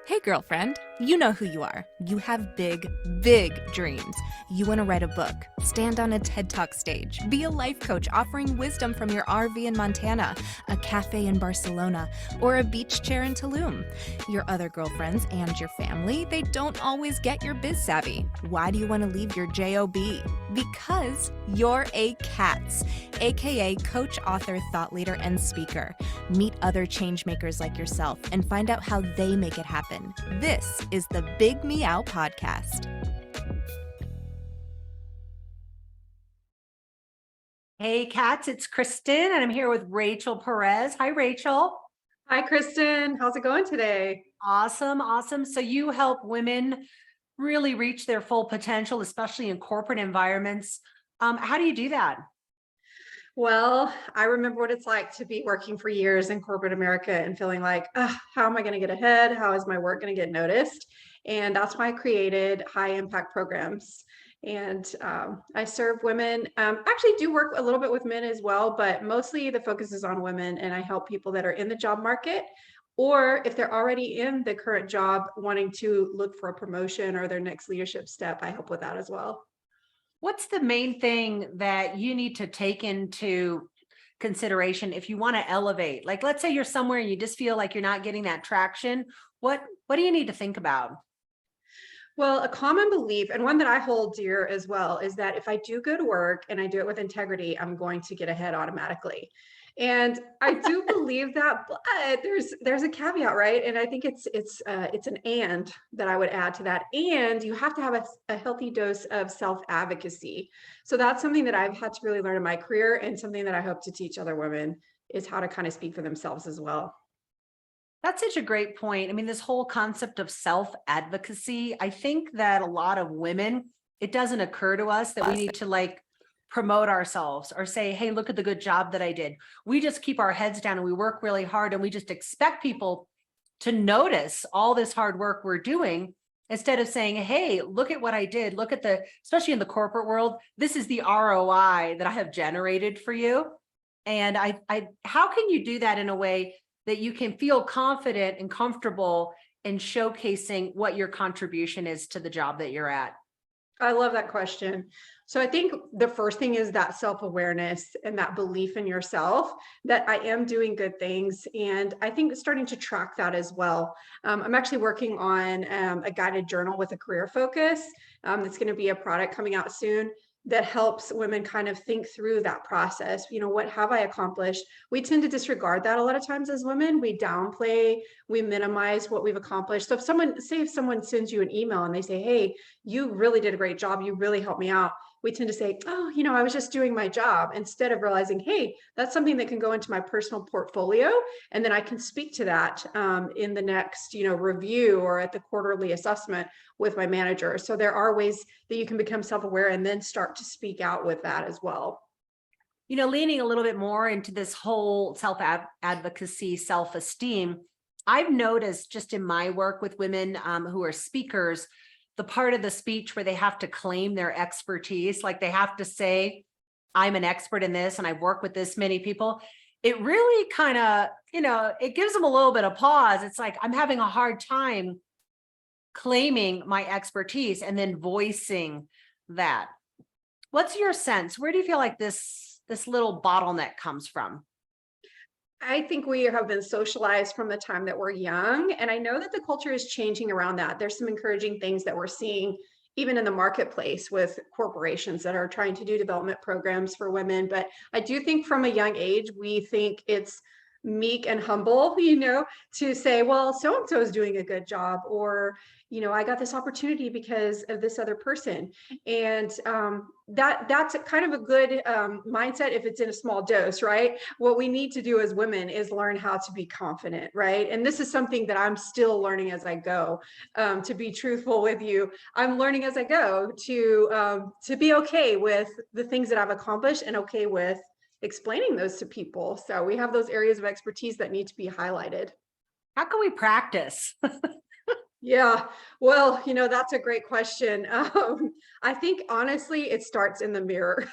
Hey, girlfriend, you know who you are. You have big, big dreams. You want to write a book, stand on a TED Talk stage, be a life coach offering wisdom from your RV in Montana, a cafe in Barcelona, or a beach chair in Tulum. Your other girlfriends and your family, they don't always get your biz savvy. Why do you want to leave your JOB? Because you're a C.A.T.S, aka coach, author, thought leader, and speaker. Meet other change makers like yourself and find out how they make it happen. This is the Big Meow podcast. Hey, Cats, it's Kristen, and I'm here with Rachel Perez. Hi, Rachel. Hi, Kristen. How's it going today? Awesome. So you help women really reach their full potential, especially in corporate environments. How do you do that? Well, I remember what it's like to be working for years in corporate America and feeling like, how am I going to get ahead? How is my work going to get noticed? And that's why I created high impact programs. And I serve women, actually do work a little bit with men as well, but mostly the focus is on women. And I help people that are in the job market, or if they're already in the current job wanting to look for a promotion or their next leadership step, I help with that as well. What's the main thing that you need to take into consideration if you want to elevate? Like, let's say you're somewhere and you just feel like you're not getting that traction. What do you need to think about? Well, a common belief, and one that I hold dear as well, is that if I do go to work and I do it with integrity, I'm going to get ahead automatically. And I do believe that, but there's a caveat, right? And I think it's an and that I would add to that. And you have to have a healthy dose of self-advocacy. So that's something that I've had to really learn in my career, and something that I hope to teach other women is how to kind of speak for themselves as well. That's such a great point. I mean, this whole concept of self-advocacy, I think that a lot of women, it doesn't occur to us that we need to like promote ourselves or say, hey, look at the good job that I did. We just keep our heads down and we work really hard and we just expect people to notice all this hard work we're doing instead of saying, hey, look at what I did. Look at especially in the corporate world, this is the ROI that I have generated for you. And how can you do that in a way that you can feel confident and comfortable in showcasing what your contribution is to the job that you're at? I love that question. So I think the first thing is that self-awareness and that belief in yourself that I am doing good things. And I think starting to track that as well. I'm actually working on a guided journal with a career focus. That's going to be a product coming out soon that helps women kind of think through that process. What have I accomplished? We tend to disregard that a lot of times as women. We downplay, we minimize what we've accomplished. So if someone sends you an email and they say, hey, you really did a great job, you really helped me out, we tend to say, oh, I was just doing my job, instead of realizing, hey, that's something that can go into my personal portfolio. And then I can speak to that in the next, review or at the quarterly assessment with my manager. So there are ways that you can become self-aware and then start to speak out with that as well. Leaning a little bit more into this whole self-advocacy, self-esteem, I've noticed just in my work with women who are speakers, the part of the speech where they have to claim their expertise, like they have to say, I'm an expert in this and I've worked with this many people. It really kind of, it gives them a little bit of pause. It's like, I'm having a hard time claiming my expertise and then voicing that. What's your sense? Where do you feel like this little bottleneck comes from? I think we have been socialized from the time that we're young. And I know that the culture is changing around that. There's some encouraging things that we're seeing even in the marketplace with corporations that are trying to do development programs for women. But I do think from a young age, we think it's meek and humble, to say, well, so-and-so is doing a good job, or, I got this opportunity because of this other person. And that's kind of a good mindset if it's in a small dose, right? What we need to do as women is learn how to be confident, right? And this is something that I'm still learning as I go. To be truthful with you, I'm learning as I go to be okay with the things that I've accomplished and okay with explaining those to people. So we have those areas of expertise that need to be highlighted. How can we practice? Yeah, well, that's a great question. I think honestly, it starts in the mirror.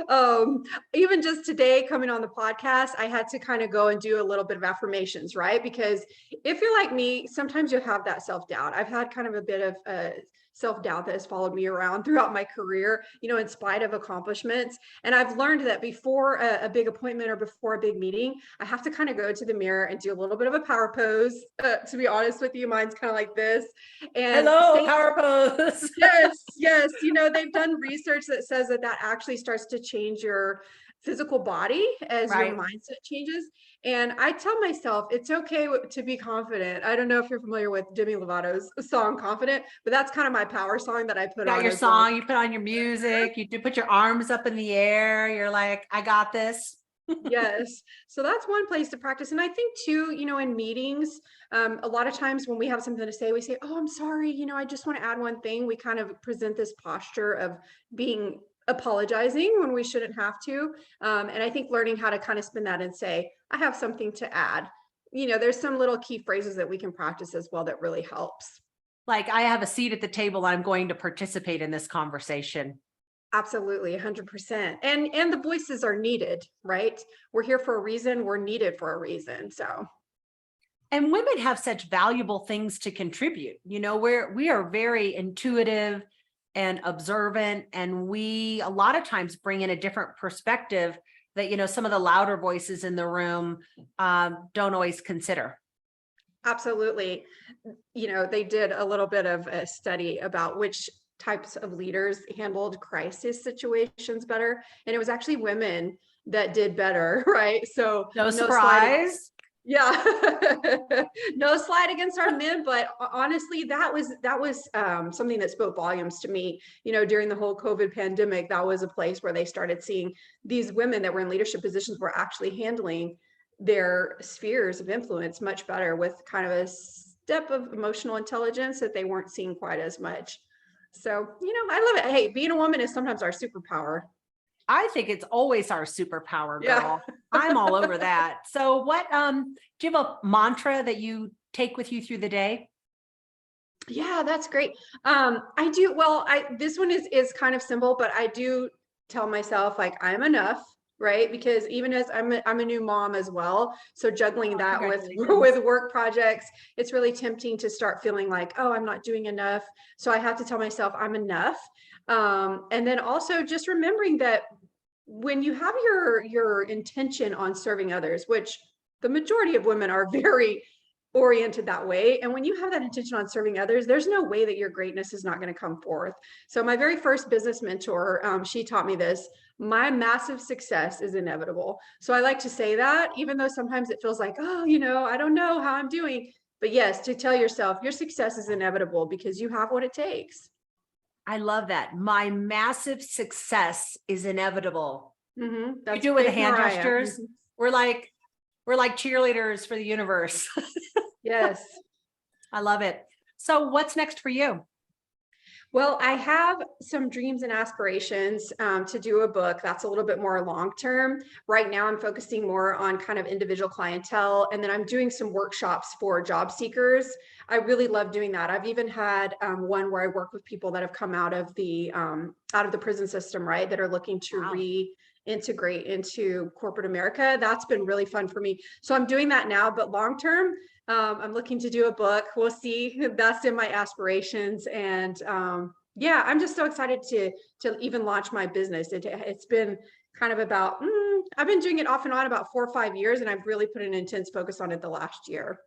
um, Even just today, coming on the podcast, I had to kind of go and do a little bit of affirmations, right? Because if you're like me, sometimes you'll have that self doubt. I've had kind of a bit of self doubt that has followed me around throughout my career, in spite of accomplishments. And I've learned that before a big appointment or before a big meeting, I have to kind of go to the mirror and do a little bit of a power pose. To be honest with you, mine's kind of like this. And Hello, say, power pose. yes, yes. They've done research that says that actually starts to change your physical body as your Right. mindset changes. And I tell myself it's okay to be confident. I don't know if you're familiar with Demi Lovato's song Confident, but that's kind of my power song that I put Got on your as well. song, you put on your music, you do put your arms up in the air. You're like, I got this. Yes. So that's one place to practice. And I think too, in meetings, a lot of times when we have something to say, we say, oh, I'm sorry, I just want to add one thing. We kind of present this posture of being apologizing when we shouldn't have to. And I think learning how to kind of spin that and say, I have something to add. There's some little key phrases that we can practice as well that really helps. Like, I have a seat at the table. I'm going to participate in this conversation. Absolutely, 100%. And the voices are needed, right? We're here for a reason. We're needed for a reason. So And women have such valuable things to contribute. We are very intuitive and observant, and we a lot of times bring in a different perspective that some of the louder voices in the room don't always consider. absolutely. They did a little bit of a study about which types of leaders handled crisis situations better. And it was actually women that did better, right? So No sliding. surprise. Yeah. No slide against our men, but honestly, that was something that spoke volumes to me. During the whole COVID pandemic, that was a place where they started seeing these women that were in leadership positions were actually handling their spheres of influence much better with kind of a step of emotional intelligence that they weren't seeing quite as much. So, I love it. Hey, being a woman is sometimes our superpower. I think it's always our superpower, girl. Yeah. I'm all over that. So what, do you have a mantra that you take with you through the day? Yeah, that's great. I do. Well, this one is kind of simple, but I do tell myself like I'm enough, right? Because even as I'm a new mom as well, so juggling that with work projects, it's really tempting to start feeling like, oh, I'm not doing enough. So I have to tell myself I'm enough. And then also just remembering that when you have your intention on serving others, which the majority of women are very oriented that way. And when you have that intention on serving others, there's no way that your greatness is not going to come forth. So my very first business mentor, she taught me this: my massive success is inevitable. So I like to say that, even though sometimes it feels like, oh, I don't know how I'm doing. But yes, to tell yourself your success is inevitable because you have what it takes. I love that. My massive success is inevitable. Mm-hmm. You do it with the hand gestures. We're like cheerleaders for the universe. Yes. I love it. So what's next for you? Well, I have some dreams and aspirations to do a book that's a little bit more long-term. Right now, I'm focusing more on kind of individual clientele, and then I'm doing some workshops for job seekers. I really love doing that. I've even had one where I work with people that have come out of the prison system, right, that are looking to reintegrate into corporate America. That's been really fun for me. So I'm doing that now, but long-term, I'm looking to do a book. We'll see. That's in my aspirations. And yeah, I'm just so excited to even launch my business. It's been kind of about, I've been doing it off and on about 4 or 5 years, and I've really put an intense focus on it the last year.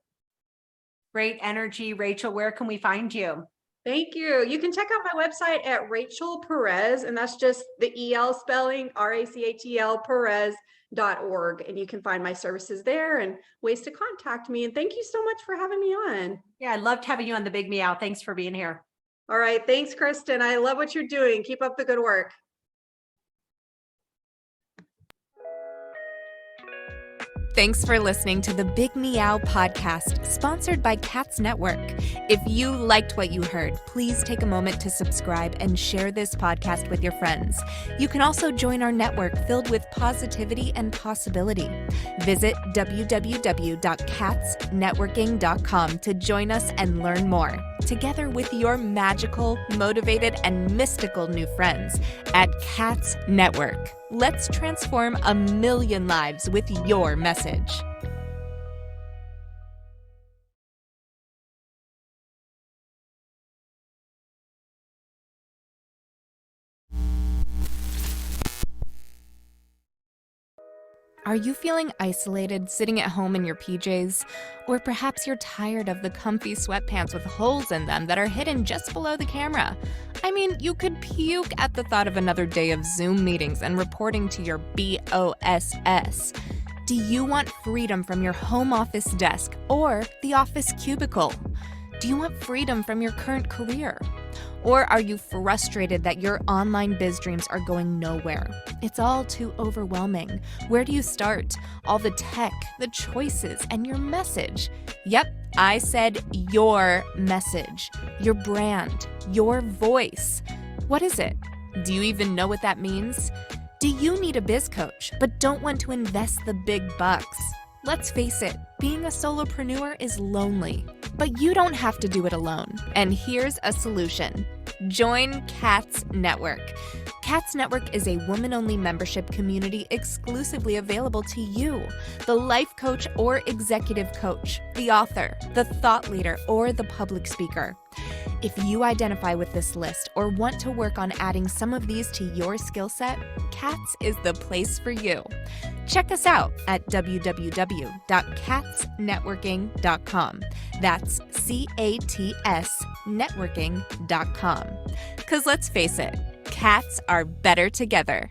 Great energy. Rachel, where can we find you? Thank you. You can check out my website at Rachel Perez, and that's just the EL spelling, RACHEL Perez.org. And you can find my services there and ways to contact me. And thank you so much for having me on. Yeah, I loved having you on the Big Meow. Thanks for being here. All right. Thanks, Kristen. I love what you're doing. Keep up the good work. Thanks for listening to the Big Meow podcast, sponsored by C.A.T.S Network. If you liked what you heard, please take a moment to subscribe and share this podcast with your friends. You can also join our network filled with positivity and possibility. Visit www.cats.network catsnetworking.com to join us and learn more, together with your magical, motivated, and mystical new friends at C.A.T.S Network. Let's transform 1 million lives with your message. Are you feeling isolated sitting at home in your PJs? Or perhaps you're tired of the comfy sweatpants with holes in them that are hidden just below the camera? I mean, you could puke at the thought of another day of Zoom meetings and reporting to your BOSS. Do you want freedom from your home office desk or the office cubicle? Do you want freedom from your current career? Or are you frustrated that your online biz dreams are going nowhere? It's all too overwhelming. Where do you start? All the tech, the choices, and your message. Yep, I said your message, your brand, your voice. What is it? Do you even know what that means? Do you need a biz coach but don't want to invest the big bucks? Let's face it, being a solopreneur is lonely, but you don't have to do it alone. And here's a solution. Join C.A.T.S Network. C.A.T.S Network is a woman-only membership community exclusively available to you, the life coach or executive coach, the author, the thought leader, or the public speaker. If you identify with this list or want to work on adding some of these to your skill set, C.A.T.S is the place for you. Check us out at www.catsnetworking.com. That's C.A.T.S networking.com. Because let's face it, cats are better together.